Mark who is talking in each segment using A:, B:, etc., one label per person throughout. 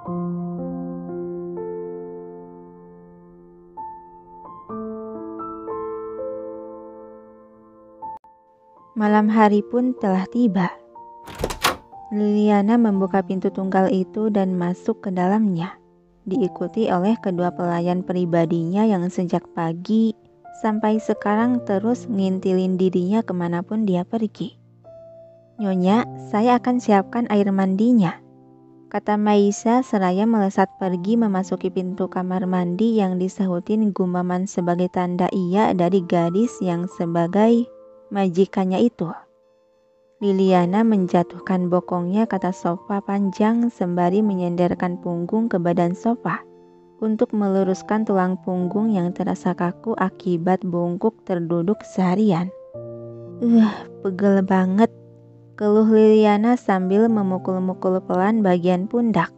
A: Malam hari pun telah tiba. Liliana membuka pintu tunggal itu dan masuk ke dalamnya, diikuti oleh kedua pelayan pribadinya yang sejak pagi sampai sekarang terus ngintilin dirinya kemanapun dia pergi. "Nyonya, saya akan siapkan air mandinya," kata Maisa seraya melesat pergi memasuki pintu kamar mandi yang disahutin gumaman sebagai tanda iya dari gadis yang sebagai majikannya itu. Liliana menjatuhkan bokongnya ke atas sofa panjang sembari menyenderkan punggung ke badan sofa untuk meluruskan tulang punggung yang terasa kaku akibat bungkuk terduduk seharian. Pegel banget, keluh Liliana sambil memukul-mukul pelan bagian pundak.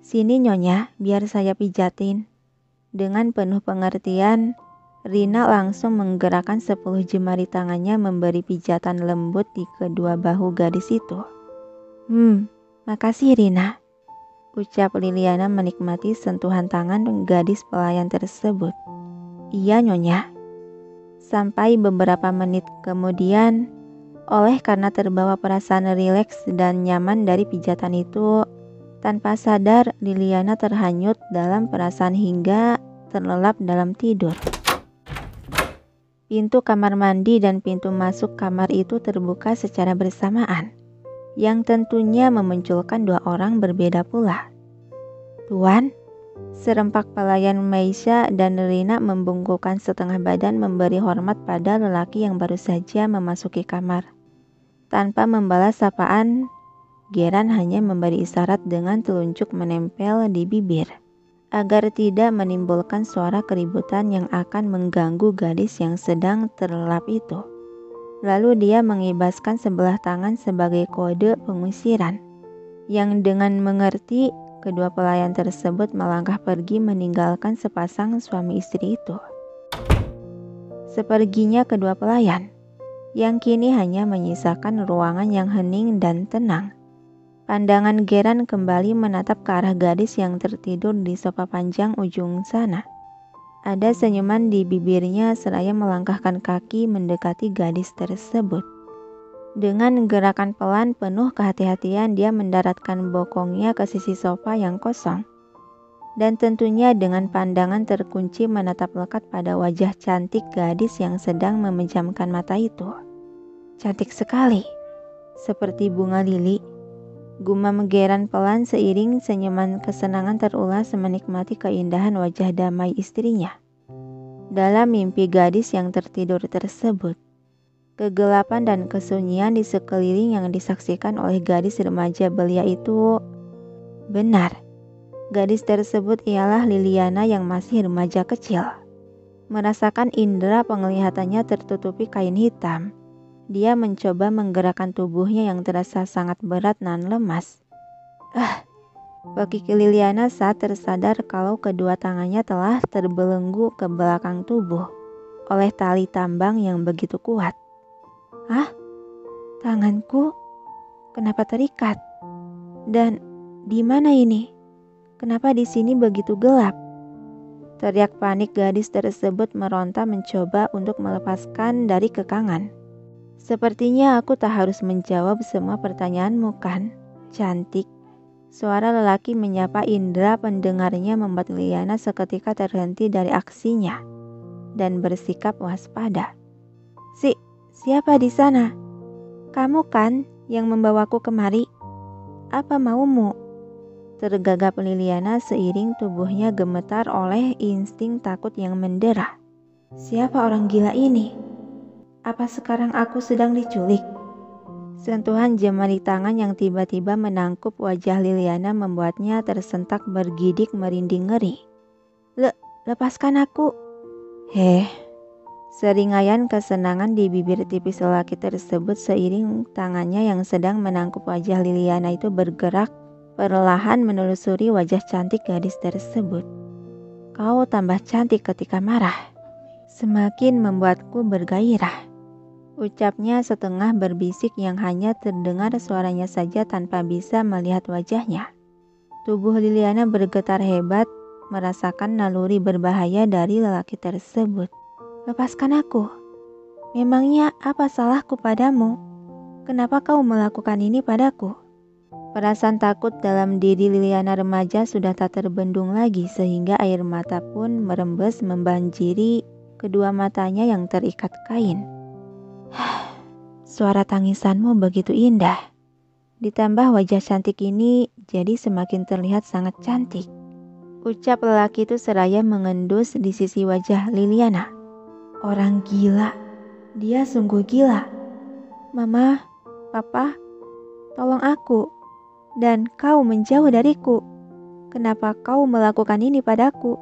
A: "Sini Nyonya, biar saya pijatin." Dengan penuh pengertian, Rina langsung menggerakkan 10 jemari tangannya memberi pijatan lembut di kedua bahu gadis itu. Makasih Rina," ucap Liliana menikmati sentuhan tangan gadis pelayan tersebut. "Iya Nyonya." Sampai beberapa menit kemudian, oleh karena terbawa perasaan rileks dan nyaman dari pijatan itu, tanpa sadar Liliana terhanyut dalam perasaan hingga terlelap dalam tidur. Pintu kamar mandi dan pintu masuk kamar itu terbuka secara bersamaan, yang tentunya memunculkan dua orang berbeda pula. "Tuan," serempak pelayan Maisa dan Rina membungkukkan setengah badan memberi hormat pada lelaki yang baru saja memasuki kamar. Tanpa membalas sapaan, Geran hanya memberi isyarat dengan telunjuk menempel di bibir, agar tidak menimbulkan suara keributan yang akan mengganggu gadis yang sedang terlelap itu. Lalu dia mengibaskan sebelah tangan sebagai kode pengusiran, yang dengan mengerti kedua pelayan tersebut melangkah pergi meninggalkan sepasang suami istri itu. Seperginya kedua pelayan, yang kini hanya menyisakan ruangan yang hening dan tenang, pandangan Geran kembali menatap ke arah gadis yang tertidur di sofa panjang ujung sana. Ada senyuman di bibirnya seraya melangkahkan kaki mendekati gadis tersebut. Dengan gerakan pelan penuh kehati-hatian dia mendaratkan bokongnya ke sisi sofa yang kosong. Dan tentunya dengan pandangan terkunci menatap lekat pada wajah cantik gadis yang sedang memejamkan mata itu. "Cantik sekali, seperti bunga lili," gumam Geran pelan seiring senyuman kesenangan terulas menikmati keindahan wajah damai istrinya. Dalam mimpi gadis yang tertidur tersebut, kegelapan dan kesunyian di sekeliling yang disaksikan oleh gadis remaja belia itu benar. Gadis tersebut ialah Liliana yang masih remaja kecil. Merasakan indera penglihatannya tertutupi kain hitam, dia mencoba menggerakkan tubuhnya yang terasa sangat berat dan lemas. Bekik Liliana saat tersadar kalau kedua tangannya telah terbelenggu ke belakang tubuh oleh tali tambang yang begitu kuat. Tanganku kenapa terikat? Dan di mana ini? Kenapa di sini begitu gelap? Teriak panik gadis tersebut meronta mencoba untuk melepaskan dari kekangan. "Sepertinya aku tak harus menjawab semua pertanyaanmu kan, cantik?" Suara lelaki menyapa indera pendengarnya membuat Liliana seketika terhenti dari aksinya dan bersikap waspada. Siapa di sana? Kamu kan yang membawaku kemari? Apa maumu?" Tergagap Liliana seiring tubuhnya gemetar oleh insting takut yang mendera. Siapa orang gila ini? Apa sekarang aku sedang diculik? Sentuhan jemari tangan yang tiba-tiba menangkup wajah Liliana membuatnya tersentak bergidik merinding ngeri. Lepaskan aku. Seringaian kesenangan di bibir tipis lelaki tersebut seiring tangannya yang sedang menangkup wajah Liliana itu bergerak perlahan menelusuri wajah cantik gadis tersebut. "Kau tambah cantik ketika marah. Semakin membuatku bergairah," ucapnya setengah berbisik yang hanya terdengar suaranya saja tanpa bisa melihat wajahnya. Tubuh Liliana bergetar hebat, merasakan naluri berbahaya dari lelaki tersebut. Lepaskan aku. Memangnya apa salahku padamu? Kenapa kau melakukan ini padaku? Perasaan takut dalam diri Liliana remaja sudah tak terbendung lagi sehingga air mata pun merembes membanjiri kedua matanya yang terikat kain. Suara tangisanmu begitu indah. Ditambah wajah cantik ini jadi semakin terlihat sangat cantik. Ucap lelaki itu seraya mengendus di sisi wajah Liliana. Orang gila. Dia sungguh gila. Mama, Papa, tolong aku. Dan kau menjauh dariku. Kenapa kau melakukan ini padaku?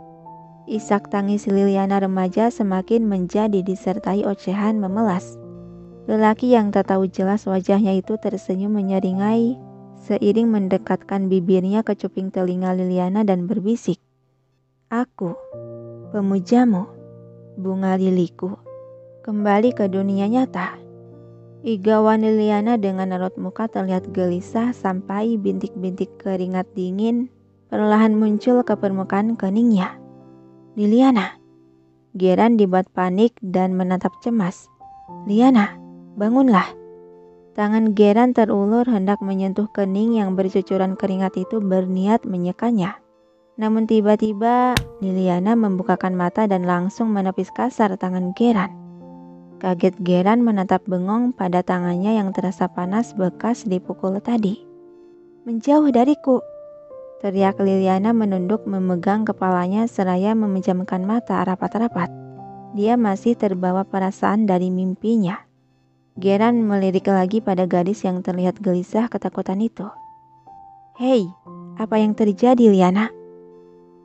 A: Isak tangis Liliana remaja semakin menjadi disertai ocehan memelas. Lelaki yang tak tahu jelas wajahnya itu tersenyum menyeringai seiring mendekatkan bibirnya ke cuping telinga Liliana dan berbisik. Aku, pemujamu, bunga liliku, kembali ke dunia nyata. Igawan Liliana dengan raut muka terlihat gelisah sampai bintik-bintik keringat dingin perlahan muncul ke permukaan keningnya. Liliana, Geran dibuat panik dan menatap cemas. Liana, bangunlah. Tangan Geran terulur hendak menyentuh kening yang bercucuran keringat itu berniat menyekanya. Namun tiba-tiba Liliana membukakan mata dan langsung menepis kasar tangan Geran. Kaget Geran menatap bengong pada tangannya yang terasa panas bekas dipukul tadi. Menjauh dariku, teriak Liliana menunduk memegang kepalanya seraya memejamkan mata rapat-rapat. Dia masih terbawa perasaan dari mimpinya. Geran melirik lagi pada gadis yang terlihat gelisah ketakutan itu. Hei, apa yang terjadi Liana?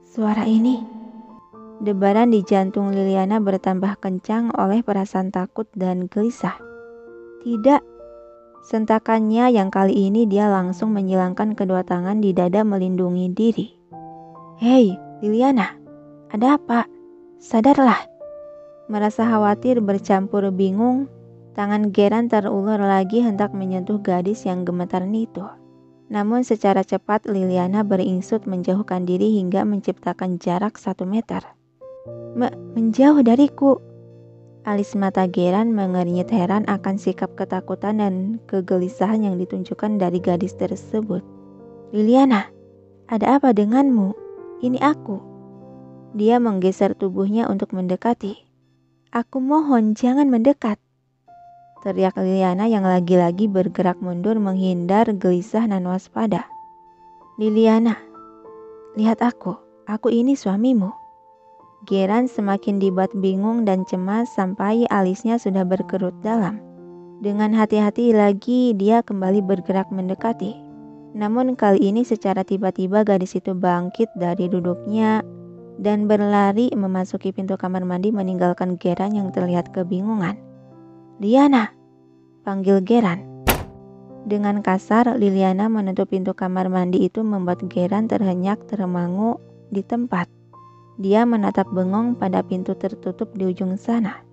A: Suara ini. Debaran di jantung Liliana bertambah kencang oleh perasaan takut dan gelisah. Tidak. Sentakannya yang kali ini dia langsung menyilangkan kedua tangan di dada melindungi diri. Hei, Liliana, ada apa? Sadarlah. Merasa khawatir bercampur bingung, tangan Geran terulur lagi hendak menyentuh gadis yang gemetaran itu. Namun secara cepat Liliana beringsut menjauhkan diri hingga menciptakan jarak 1 meter. Menjauh dariku. Alis mata Geran mengernyit heran akan sikap ketakutan dan kegelisahan yang ditunjukkan dari gadis tersebut. Liliana, ada apa denganmu? Ini aku. Dia menggeser tubuhnya untuk mendekati. Aku mohon jangan mendekat. Teriak Liliana yang lagi-lagi bergerak mundur menghindar gelisah dan waspada. Liliana, lihat aku ini suamimu. Geran semakin dibuat bingung dan cemas sampai alisnya sudah berkerut dalam. Dengan hati-hati lagi dia kembali bergerak mendekati. Namun kali ini secara tiba-tiba gadis itu bangkit dari duduknya dan berlari memasuki pintu kamar mandi meninggalkan Geran yang terlihat kebingungan. Liana, panggil Geran. Dengan kasar Liliana menutup pintu kamar mandi itu membuat Geran terhenyak termangu di tempat. Dia menatap bengong pada pintu tertutup di ujung sana.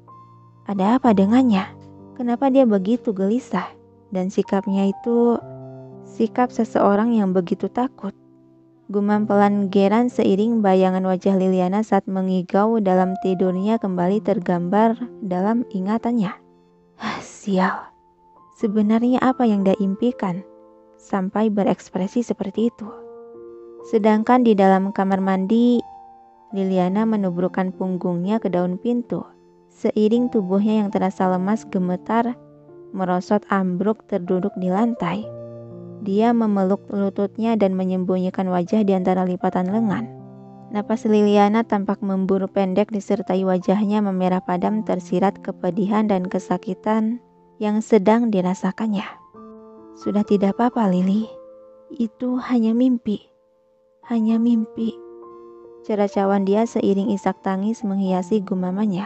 A: Ada apa dengannya? Kenapa dia begitu gelisah? Dan sikapnya itu sikap seseorang yang begitu takut. Gumam pelan Geran seiring bayangan wajah Liliana saat mengigau dalam tidurnya kembali tergambar dalam ingatannya. Sial. Sebenarnya apa yang dia impikan sampai berekspresi seperti itu? Sedangkan di dalam kamar mandi, Liliana menubrukkan punggungnya ke daun pintu. Seiring tubuhnya yang terasa lemas gemetar, merosot ambruk terduduk di lantai. Dia memeluk lututnya dan menyembunyikan wajah di antara lipatan lengan. Napas Liliana tampak memburu pendek disertai wajahnya memerah padam tersirat kepedihan dan kesakitan yang sedang dirasakannya. Sudah tidak apa-apa Lili, itu hanya mimpi. Hanya mimpi. Ceracauan dia seiring isak tangis menghiasi gumamannya.